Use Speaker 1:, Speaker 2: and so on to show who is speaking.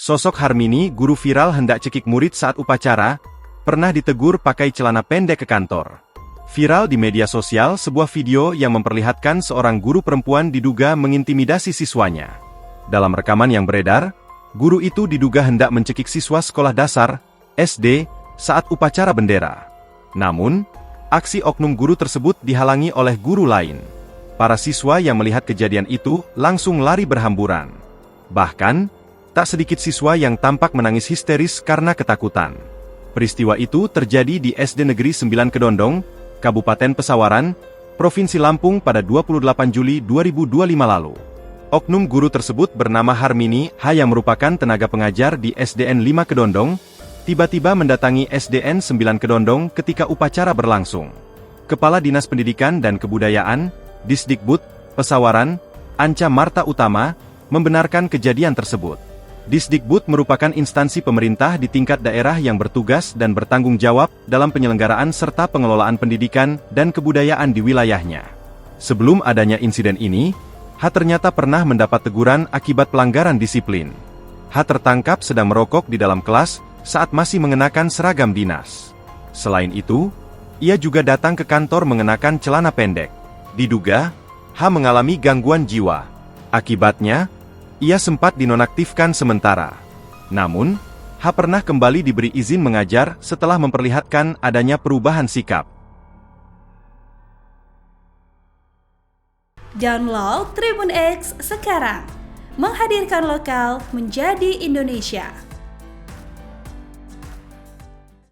Speaker 1: Sosok Harmini, guru viral hendak cekik murid saat upacara, pernah ditegur pakai celana pendek ke kantor. Viral di media sosial sebuah video yang memperlihatkan seorang guru perempuan diduga mengintimidasi siswanya. Dalam rekaman yang beredar, guru itu diduga hendak mencekik siswa sekolah dasar, SD, saat upacara bendera. Namun, aksi oknum guru tersebut dihalangi oleh guru lain. Para siswa yang melihat kejadian itu langsung lari berhamburan. Bahkan, tak sedikit siswa yang tampak menangis histeris karena ketakutan. Peristiwa itu terjadi di SD Negeri 9 Kedondong, Kabupaten Pesawaran, Provinsi Lampung pada 28 Juli 2025 lalu. Oknum guru tersebut bernama Harmini H yang merupakan tenaga pengajar di SDN 5 Kedondong, tiba-tiba mendatangi SDN 9 Kedondong ketika upacara berlangsung. Kepala Dinas Pendidikan dan Kebudayaan, Disdikbud, Pesawaran, Anca Marta Utama, membenarkan kejadian tersebut. Disdikbud merupakan instansi pemerintah di tingkat daerah yang bertugas dan bertanggung jawab dalam penyelenggaraan serta pengelolaan pendidikan dan kebudayaan di wilayahnya. Sebelum adanya insiden ini, H ternyata pernah mendapat teguran akibat pelanggaran disiplin. H tertangkap sedang merokok di dalam kelas saat masih mengenakan seragam dinas. Selain itu, ia juga datang ke kantor mengenakan celana pendek. Diduga, H mengalami gangguan jiwa. Akibatnya, ia sempat dinonaktifkan sementara. Namun, H pernah kembali diberi izin mengajar setelah memperlihatkan adanya perubahan sikap.
Speaker 2: Download Tribun X sekarang, menghadirkan lokal menjadi Indonesia.